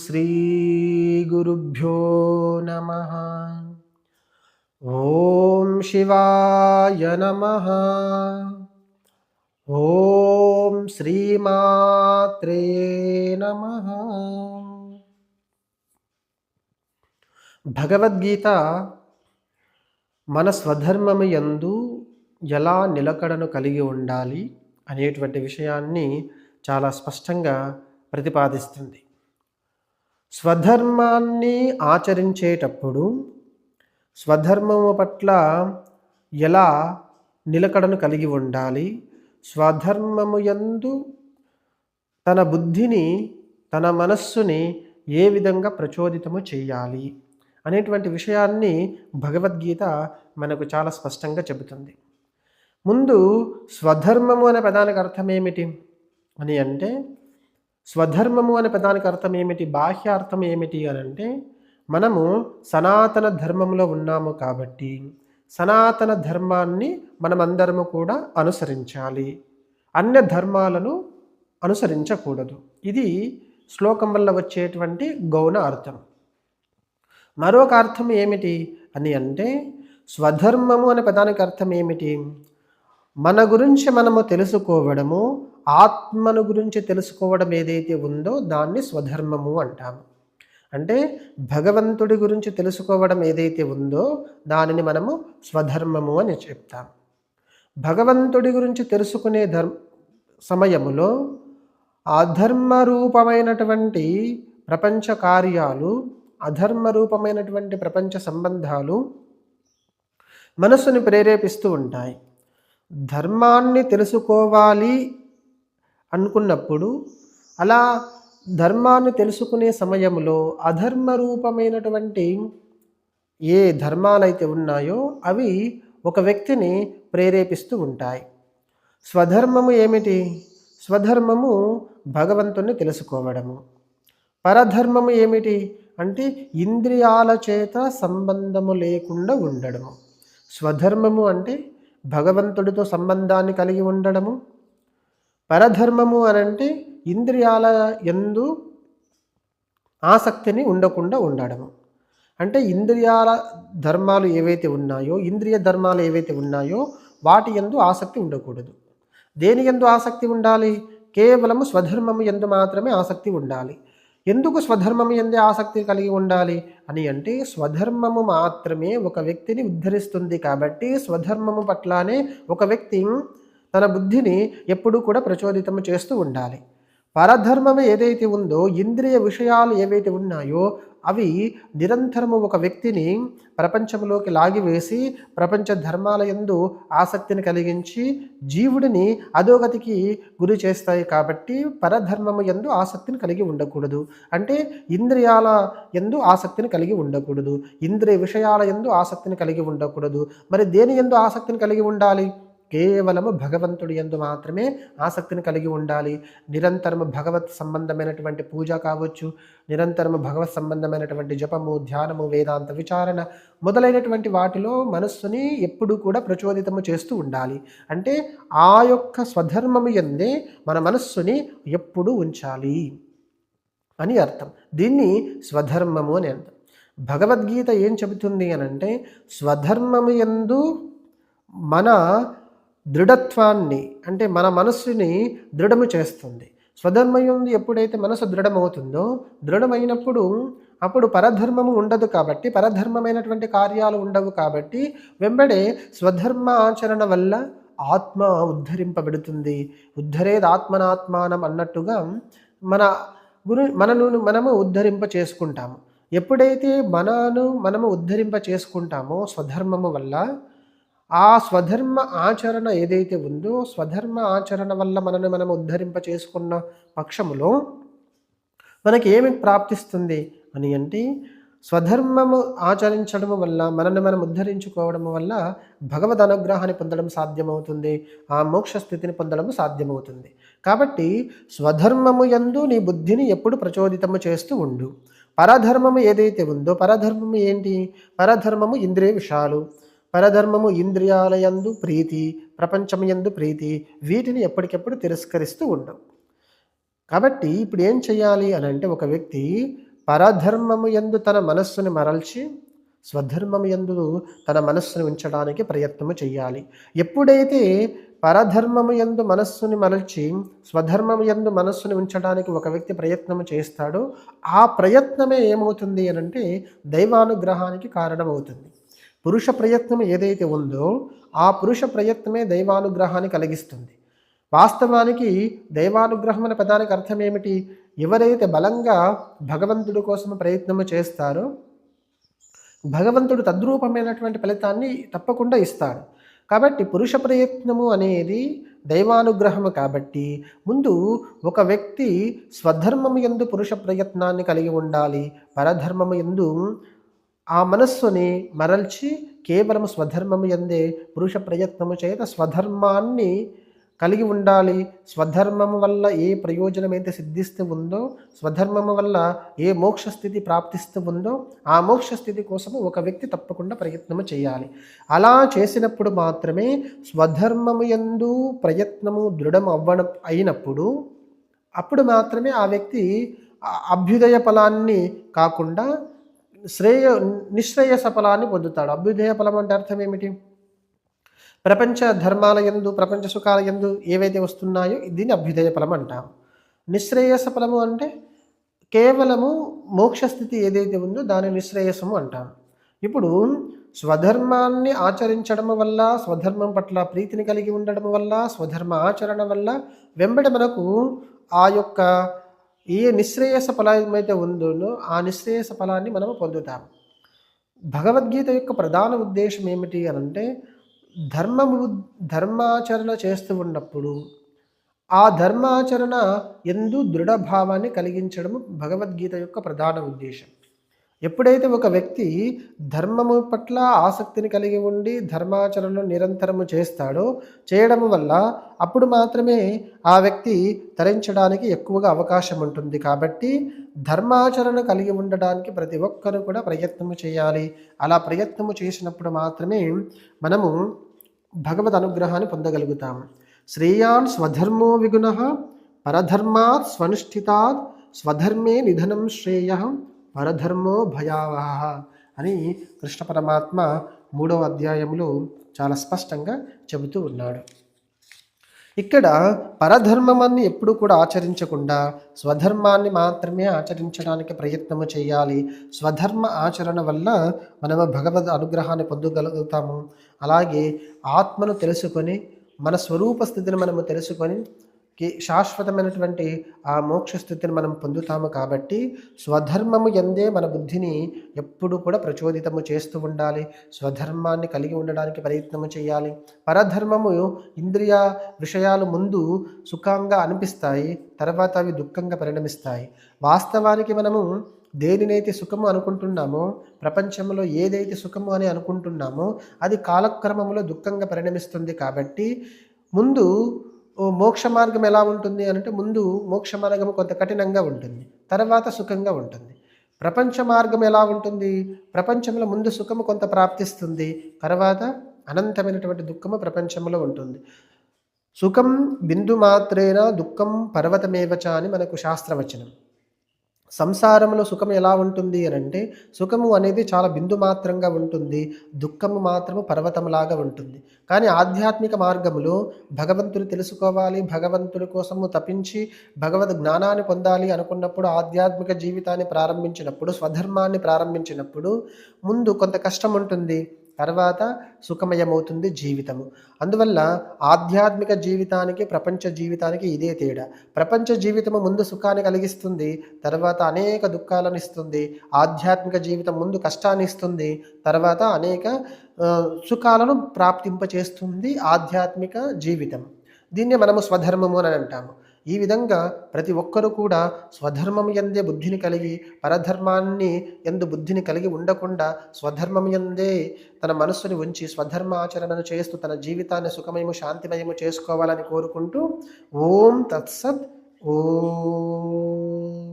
శ్రీ గురుభ్యో నమః. ఓం శివాయ నమః. ఓం శ్రీమాత్రే నమః. భగవద్గీత మన స్వధర్మము యందు ఎలా నిలకడను కలిగి ఉండాలి అనేటువంటి విషయాన్ని చాలా స్పష్టంగా ప్రతిపాదిస్తుంది. స్వధర్మాన్ని ఆచరించేటప్పుడు స్వధర్మము పట్ల ఎలా నిలకడను కలిగి ఉండాలి, స్వధర్మము యందు తన బుద్ధిని, తన మనస్సుని ఏ విధంగా ప్రచోదితము చేయాలి అనేటువంటి విషయాన్ని భగవద్గీత మనకు చాలా స్పష్టంగా చెబుతుంది. ముందు స్వధర్మము అనే పదానికి అర్థం ఏమిటి అని అంటే, స్వధర్మము అనే పదానికి అర్థం ఏమిటి, బాహ్య అర్థం ఏమిటి అని అంటే, మనము సనాతన ధర్మంలో ఉన్నాము కాబట్టి సనాతన ధర్మాన్ని మనమందరము కూడా అనుసరించాలి, అన్య ధర్మాలను అనుసరించకూడదు. ఇది శ్లోకం వల్ల వచ్చేటువంటి గౌణ అర్థం. మరొక అర్థం ఏమిటి అని అంటే, స్వధర్మము అనే పదానికి అర్థం ఏమిటి, మన గురించి మనము తెలుసుకోవడము, ఆత్మను గురించి తెలుసుకోవడం ఏదైతే ఉందో దాన్ని స్వధర్మము అంటాము. అంటే భగవంతుడి గురించి తెలుసుకోవడం ఏదైతే ఉందో దానిని మనము స్వధర్మము అని చెప్తాము. భగవంతుడి గురించి తెలుసుకునే సమయములో అధర్మ రూపమైనటువంటి ప్రపంచ కార్యాలు, అధర్మ రూపమైనటువంటి ప్రపంచ సంబంధాలు మనస్సుని ప్రేరేపిస్తూ ఉంటాయి. ధర్మాన్ని తెలుసుకోవాలి అనుకున్నప్పుడు, అలా ధర్మాన్ని తెలుసుకునే సమయంలో అధర్మ రూపమైనటువంటి ఏ ధర్మాలైతే ఉన్నాయో అవి ఒక వ్యక్తిని ప్రేరేపిస్తూ ఉంటాయి. స్వధర్మము ఏమిటి? స్వధర్మము భగవంతుణ్ణి తెలుసుకోవడము. పరధర్మము ఏమిటి అంటే ఇంద్రియాల చేత సంబంధము లేకుండా ఉండడము. స్వధర్మము అంటే భగవంతుడితో సంబంధాన్ని కలిగి ఉండడము. పరధర్మము అనంటే ఇంద్రియాల యందు ఆసక్తిని ఉండకుండా ఉండడము. అంటే ఇంద్రియాల ధర్మాలు ఏవైతే ఉన్నాయో, ఇంద్రియ ధర్మాలు ఏవైతే ఉన్నాయో వాటి యందు ఆసక్తి ఉండకూడదు. దేని యందు ఆసక్తి ఉండాలి? కేవలము స్వధర్మము యందు మాత్రమే ఆసక్తి ఉండాలి. ఎందుకు స్వధర్మము యందే ఆసక్తి కలిగి ఉండాలి అని అంటే, స్వధర్మము మాత్రమే ఒక వ్యక్తిని ఉద్ధరిస్తుంది కాబట్టి స్వధర్మము పట్లానే ఒక వ్యక్తి తన బుద్ధిని ఎప్పుడూ కూడా ప్రచోదితము చేస్తూ ఉండాలి. పరధర్మము ఏదైతే ఉందో, ఇంద్రియ విషయాలు ఏవైతే ఉన్నాయో అవి నిరంతరము ఒక వ్యక్తిని ప్రపంచంలోకి లాగివేసి ప్రపంచ ధర్మాల యందు ఆసక్తిని కలిగించి జీవుడిని అధోగతికి గురి చేస్తాయి. కాబట్టి పరధర్మము యందు ఆసక్తిని కలిగి ఉండకూడదు. అంటే ఇంద్రియాల యందు ఆసక్తిని కలిగి ఉండకూడదు, ఇంద్రియ విషయాల యందు ఆసక్తిని కలిగి ఉండకూడదు. మరి దేని యందు ఆసక్తిని కలిగి ఉండాలి? కేవలము భగవంతుడి యందు మాత్రమే ఆసక్తిని కలిగి ఉండాలి. నిరంతరము భగవత్ సంబంధమైనటువంటి పూజ కావచ్చు, నిరంతరము భగవత్ సంబంధమైనటువంటి జపము, ధ్యానము, వేదాంత విచారణ మొదలైనటువంటి వాటిలో మనస్సుని ఎప్పుడూ కూడా ప్రచోదితము చేస్తూ ఉండాలి. అంటే ఆ యొక్క స్వధర్మము యందే మన మనస్సుని ఎప్పుడూ ఉంచాలి అని అర్థం. దీన్ని స్వధర్మము అని అర్థం. భగవద్గీత ఏం చెబుతుంది అనంటే, స్వధర్మము యందు మన దృఢత్వాన్ని, అంటే మన మనస్సుని దృఢము చేస్తుంది. స్వధర్మయందు ఎప్పుడైతే మనసు దృఢమవుతుందో, దృఢమైనప్పుడు అప్పుడు పరధర్మము ఉండదు కాబట్టి, పరధర్మమైనటువంటి కార్యాలు ఉండవు కాబట్టి వెంబడే స్వధర్మ ఆచరణ వల్ల ఆత్మ ఉద్ధరింపబడుతుంది. ఉద్ధరేది ఆత్మనాత్మానం అన్నట్టుగా మనము ఉద్ధరింప చేసుకుంటాము. ఎప్పుడైతే మనము ఉద్ధరింప చేసుకుంటామో స్వధర్మము వల్ల, ఆ స్వధర్మ ఆచరణ ఏదైతే ఉందో, స్వధర్మ ఆచరణ వల్ల మనము ఉద్ధరింప చేసుకున్న పక్షములో మనకి ఏమి ప్రాప్తిస్తుంది అని అంటే, స్వధర్మము ఆచరించడం వల్ల మనం ఉద్ధరించుకోవడం వల్ల భగవద్ అనుగ్రహాన్ని పొందడం సాధ్యమవుతుంది, ఆ మోక్ష స్థితిని పొందడం సాధ్యమవుతుంది. కాబట్టి స్వధర్మము యందు నీ బుద్ధిని ఎప్పుడు ప్రచోదితము చేస్తూ ఉండు. పరధర్మము ఏదైతే ఉందో, పరధర్మము ఏంటి? పరధర్మము ఇంద్రియ విషయాలు, పరధర్మము ఇంద్రియాలయందు ప్రీతి, ప్రపంచమయందు ప్రీతి, వీటిని ఎప్పటికెప్పుడు తిరస్కరిస్తూ ఉండవు. కాబట్టి ఇప్పుడు ఏం చేయాలి అని అంటే, ఒక వ్యక్తి పరధర్మము యందు తన మనస్సుని మరల్చి స్వధర్మము యందు తన మనస్సును ఉంచడానికి ప్రయత్నము చేయాలి. ఎప్పుడైతే పరధర్మము యందు మనస్సుని మరల్చి స్వధర్మము యందు మనస్సుని ఉంచడానికి ఒక వ్యక్తి ప్రయత్నము చేస్తాడో ఆ ప్రయత్నమే ఏమవుతుంది అనంటే దైవానుగ్రహానికి కారణమవుతుంది. పురుష ప్రయత్నం ఏదైతే ఉందో ఆ పురుష ప్రయత్నమే దైవానుగ్రహాన్ని కలిగిస్తుంది. వాస్తవానికి దైవానుగ్రహం అనే పదానికి అర్థం ఏమిటి? ఎవరైతే బలంగా భగవంతుడి కోసం ప్రయత్నము చేస్తారో భగవంతుడు తద్రూపమైనటువంటి ఫలితాన్ని తప్పకుండా ఇస్తాడు. కాబట్టి పురుష ప్రయత్నము అనేది దైవానుగ్రహము కాబట్టి ముందు ఒక వ్యక్తి స్వధర్మము యందు పురుష ప్రయత్నాన్ని కలిగి ఉండాలి. పరధర్మము యందు ఆ మనస్సుని మరల్చి కేవలం స్వధర్మము యందే పురుష ప్రయత్నము చేత స్వధర్మాన్ని కలిగి ఉండాలి. స్వధర్మము వల్ల ఏ ప్రయోజనం అయితే సిద్ధిస్తూ ఉందో, స్వధర్మము వల్ల ఏ మోక్ష స్థితి ప్రాప్తిస్తూ ఉందో ఆ మోక్ష స్థితి కోసము ఒక వ్యక్తి తప్పకుండా ప్రయత్నము చేయాలి. అలా చేసినప్పుడు మాత్రమే స్వధర్మము యందు ప్రయత్నము దృఢం అయినప్పుడు అప్పుడు మాత్రమే ఆ వ్యక్తి అభ్యుదయ ఫలాన్ని కాకుండా నిశ్రేయస ఫలాన్ని పొందుతాడు. అభ్యుదయ ఫలం అంటే అర్థం ఏమిటి? ప్రపంచ ధర్మాల యందు ప్రపంచ సుఖాల యందు ఏవైతే వస్తున్నాయో దీన్ని అభ్యుదయ ఫలం అంటాం. నిశ్రేయస ఫలము అంటే కేవలము మోక్షస్థితి ఏదైతే ఉందో దాని నిశ్రేయసము అంటాం. ఇప్పుడు స్వధర్మాన్ని ఆచరించడం వల్ల, స్వధర్మం పట్ల ప్రీతిని కలిగి ఉండడం వల్ల, స్వధర్మ ఆచరణ వల్ల వెంబడి మనకు ఆ యొక్క ఏ నిశ్రేయస ఫలం అయితే ఉందో ఆ నిశ్రేయస ఫలాన్ని మనము పొందుతాం. భగవద్గీత యొక్క ప్రధాన ఉద్దేశం ఏమిటి అనంటే ధర్మాచరణ చేస్తూ ఉన్నప్పుడు ఆ ధర్మాచరణ యందు దృఢభావాన్ని కలిగించడం భగవద్గీత యొక్క ప్రధాన ఉద్దేశం. ఎప్పుడైతే ఒక వ్యక్తి ధర్మము పట్ల ఆసక్తిని కలిగి ఉండి ధర్మాచరణను నిరంతరము చేయడం వల్ల అప్పుడు మాత్రమే ఆ వ్యక్తి తరించడానికి ఎక్కువగా అవకాశం ఉంటుంది. కాబట్టి ధర్మాచరణ కలిగి ఉండడానికి ప్రతి ఒక్కరూ కూడా ప్రయత్నము చేయాలి. అలా ప్రయత్నము చేసినప్పుడు మాత్రమే మనము భగవద్ అనుగ్రహాన్ని పొందగలుగుతాము. శ్రేయాన్ స్వధర్మో విగుణః పరధర్మాత్ స్వనుష్ఠితాత్ స్వధర్మే నిధనం శ్రేయః పరధర్మో భయావహ అని కృష్ణ పరమాత్మ 3వ అధ్యాయంలో చాలా స్పష్టంగా చెబుతూ ఉన్నాడు. ఇక్కడ పరధర్మాన్ని ఎప్పుడు కూడా ఆచరించకుండా స్వధర్మాన్ని మాత్రమే ఆచరించడానికి ప్రయత్నము చేయాలి. స్వధర్మ ఆచరణ వల్ల మనము భగవద్ అనుగ్రహాన్ని పొందగలుగుతాము. అలాగే ఆత్మను తెలుసుకొని మన స్వరూప స్థితిని మనము తెలుసుకొని శాశ్వతమైనటువంటి ఆ మోక్ష స్థితిని మనం పొందుతాము. కాబట్టి స్వధర్మము యందే మన బుద్ధిని ఎప్పుడు కూడా ప్రచోదితము చేస్తూ ఉండాలి. స్వధర్మాన్ని కలిగి ఉండడానికి ప్రయత్నము చేయాలి. పరధర్మము ఇంద్రియ విషయాలు ముందు సుఖంగా అనిపిస్తాయి, తర్వాత అవి దుఃఖంగా పరిణమిస్తాయి. వాస్తవానికి మనము దేనినైతే సుఖము అనుకుంటున్నామో, ప్రపంచంలో ఏదైతే సుఖము అని అనుకుంటున్నామో అది కాలక్రమంలో దుఃఖంగా పరిణమిస్తుంది. కాబట్టి ముందు మోక్ష మార్గం ఎలా ఉంటుంది అంటే ముందు మోక్ష మార్గం కొంత కఠినంగా ఉంటుంది, తర్వాత సుఖంగా ఉంటుంది. ప్రపంచ మార్గం ఎలా ఉంటుంది? ప్రపంచంలో ముందు సుఖము కొంత ప్రాప్తిస్తుంది, తర్వాత అనంతమైనటువంటి దుఃఖము ప్రపంచంలో ఉంటుంది. సుఖం బిందు మాత్రేన దుఃఖం పర్వతమేవచ అని మనకు శాస్త్రవచనం. సంసారంలో సుఖం ఎలా ఉంటుంది అని అంటే సుఖము అనేది చాలా బిందు మాత్రంగా ఉంటుంది, దుఃఖము మాత్రము పర్వతంలాగా ఉంటుంది. కానీ ఆధ్యాత్మిక మార్గములో భగవంతుని తెలుసుకోవాలి, భగవంతుడి కోసము తపించి భగవద్ జ్ఞానాన్ని పొందాలి అనుకున్నప్పుడు, ఆధ్యాత్మిక జీవితాన్ని ప్రారంభించినప్పుడు, స్వధర్మాన్ని ప్రారంభించినప్పుడు ముందు కొంత కష్టం ఉంటుంది, తర్వాత సుఖమయమవుతుంది జీవితము. అందువల్ల ఆధ్యాత్మిక జీవితానికి ప్రపంచ జీవితానికి ఇదే తేడా. ప్రపంచ జీవితము ముందు సుఖాన్ని కలిగిస్తుంది, తర్వాత అనేక దుఃఖాలను ఇస్తుంది. ఆధ్యాత్మిక జీవితం ముందు కష్టాన్ని ఇస్తుంది, తర్వాత అనేక సుఖాలను ప్రాప్తింపచేస్తుంది ఆధ్యాత్మిక జీవితం. దీన్నే మనము స్వధర్మము అని అంటాము. ఈ విధంగా ప్రతి ఒక్కరూ కూడా స్వధర్మం యందే బుద్ధిని కలిగి పరధర్మాన్ని యందు బుద్ధిని కలిగి ఉండకుండా స్వధర్మం యందే తన మనస్సుని ఉంచి స్వధర్మ ఆచరణను చేస్తూ తన జీవితాన్ని సుఖమయము శాంతిమయము చేసుకోవాలని కోరుకుంటూ ఓం తత్సత్. ఓం